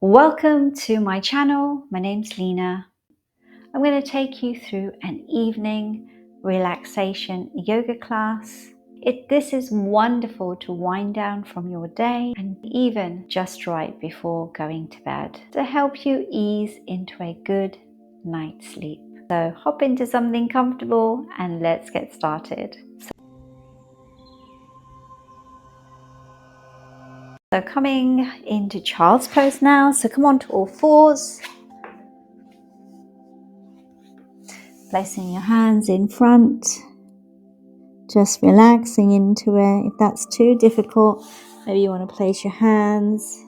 Welcome to my channel. My name's Lina. I'm going to take you through an evening relaxation yoga class. This is wonderful to wind down from your day and even just right before going to bed to help you ease into a good night's sleep. So hop into something comfortable and let's get started. So coming into child's pose now. So come on to all fours. Placing your hands in front. Just relaxing into it. If that's too difficult, maybe you want to place your hands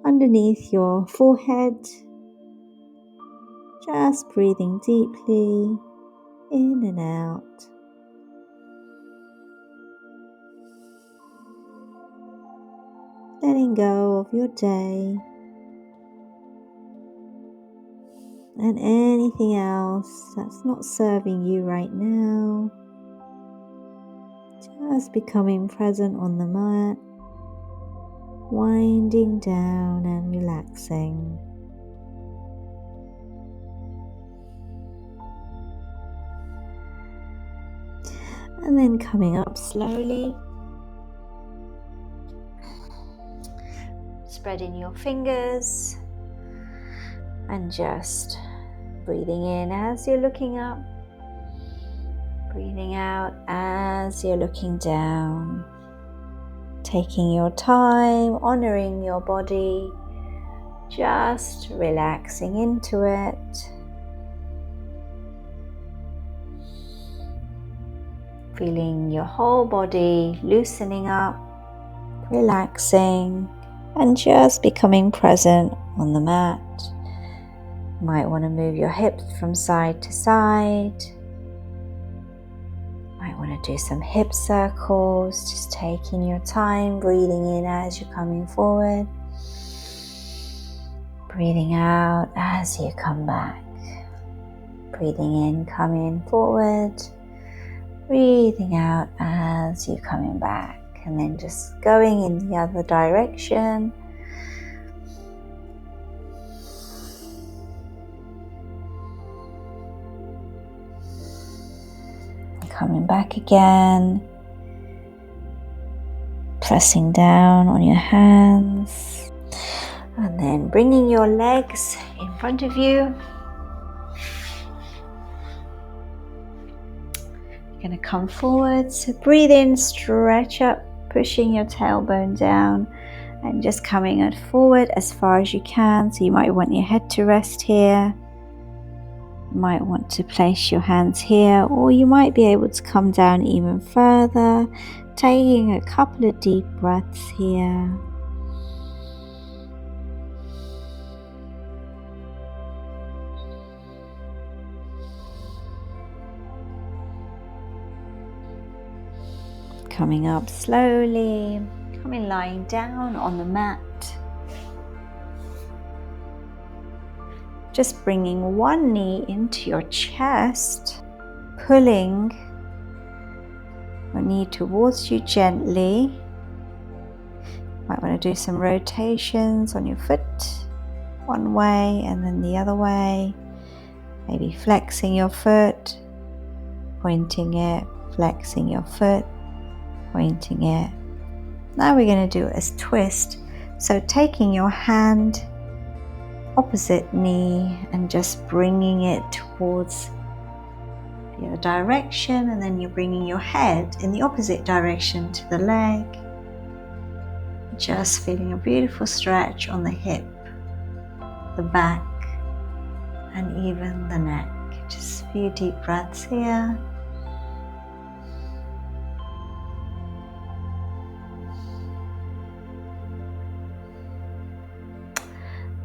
underneath your forehead. Just breathing deeply in and out. Letting go of your day and anything else that's not serving you right now. Just becoming present on the mat, winding down and relaxing. And then coming up slowly, spreading your fingers and just breathing in as you're looking up, breathing out as you're looking down. Taking your time, honoring your body, just relaxing into it. Feeling your whole body loosening up, relaxing, and just becoming present on the mat. You might want to move your hips from side to side. Might want to do some hip circles, just taking your time, breathing in as you're coming forward, breathing out as you come back, breathing in, coming forward, breathing out as you're coming back, and then just going in the other direction. Coming back again, pressing down on your hands, and then bringing your legs in front of you. You're going to come forward, so breathe in, stretch up, pushing your tailbone down, and just coming forward as far as you can. So you might want your head to rest here. You might want to place your hands here, or you might be able to come down even further, taking a couple of deep breaths here. Coming up slowly, lying down on the mat. Just bringing one knee into your chest, pulling your knee towards you gently. Might want to do some rotations on your foot, one way and then the other way. Maybe flexing your foot, pointing it, flexing your foot, pointing it. Now we're going to do a twist. So taking your hand, opposite knee, and just bringing it towards the other direction, and then you're bringing your head in the opposite direction to the leg. Just feeling a beautiful stretch on the hip, the back, and even the neck. Just a few deep breaths here.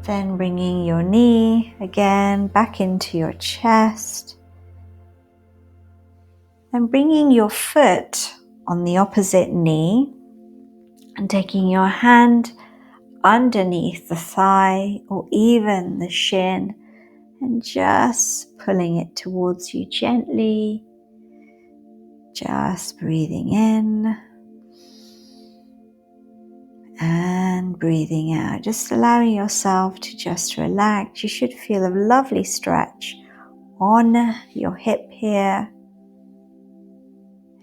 Then bringing your knee again back into your chest. And bringing your foot on the opposite knee and taking your hand underneath the thigh or even the shin and just pulling it towards you gently. Just breathing in And breathing out, just allowing yourself to just relax. You should feel a lovely stretch on your hip here.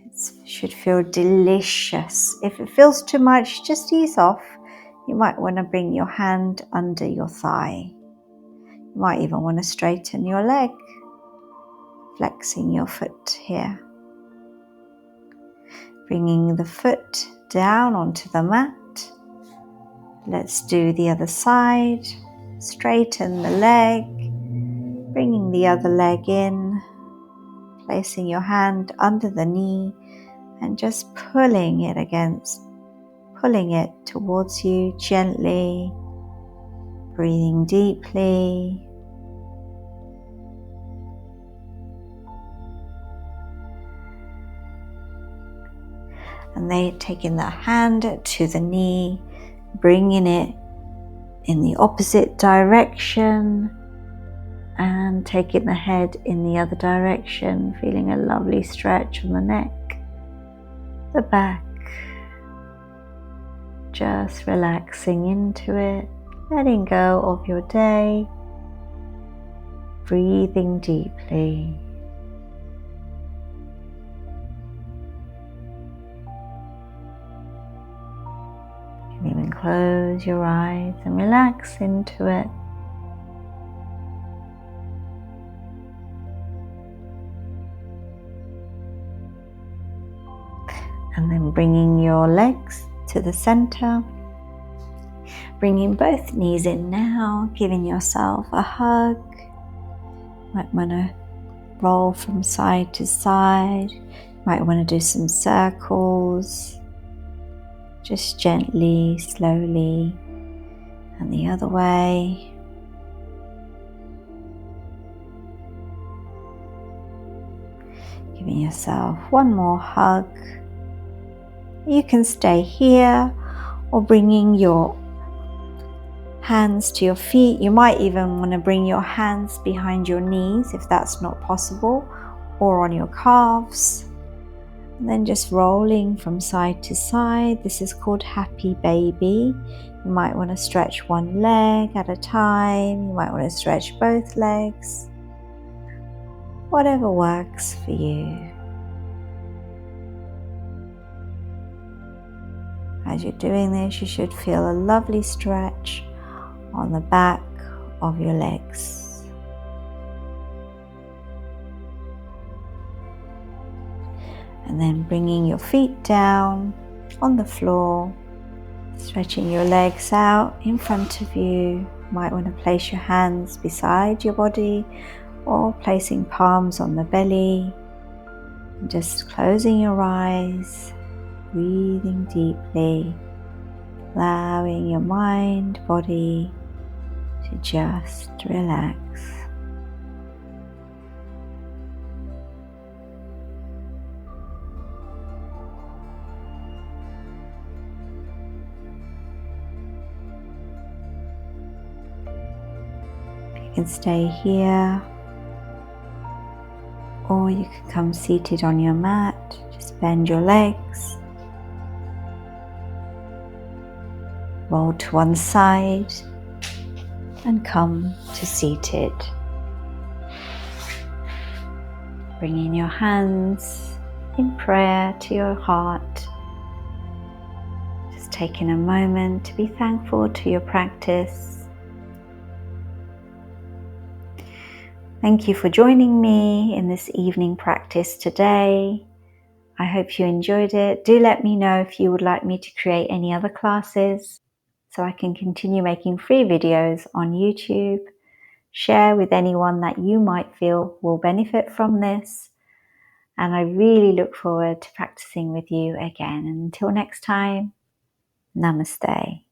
It should feel delicious. If it feels too much, just ease off. You might want to bring your hand under your thigh. You might even want to straighten your leg, flexing your foot here. Bringing the foot down onto the mat. Let's do the other side. Straighten the leg, bringing the other leg in, placing your hand under the knee and just pulling it towards you gently, breathing deeply. And then taking the hand to the knee, bringing it in the opposite direction and taking the head in the other direction, feeling a lovely stretch on the neck, the back, just relaxing into it, letting go of your day, breathing deeply. You can even close your eyes and relax into it. And then bringing your legs to the center, bringing both knees in now, giving yourself a hug. Might want to roll from side to side. Might want to do some circles, just gently, slowly, and the other way. Giving yourself one more hug. You can stay here or bringing your hands to your feet. You might even want to bring your hands behind your knees if that's not possible, or on your calves. And then just rolling from side to side. This is called happy baby. You might want to stretch one leg at a time. You might want to stretch both legs. Whatever works for you. As you're doing this, you should feel a lovely stretch on the back of your legs. And then bringing your feet down on the floor, stretching your legs out in front of you. You might want to place your hands beside your body or placing palms on the belly. And just closing your eyes, breathing deeply, allowing your mind, body to just relax. You can stay here, or you can come seated on your mat. Just bend your legs, roll to one side and come to seated. Bringing your hands in prayer to your heart. Just taking a moment to be thankful to your practice. Thank you for joining me in this evening practice today. I hope you enjoyed it. Do let me know if you would like me to create any other classes so I can continue making free videos on YouTube. Share with anyone that you might feel will benefit from this. And I really look forward to practicing with you again. And until next time, namaste.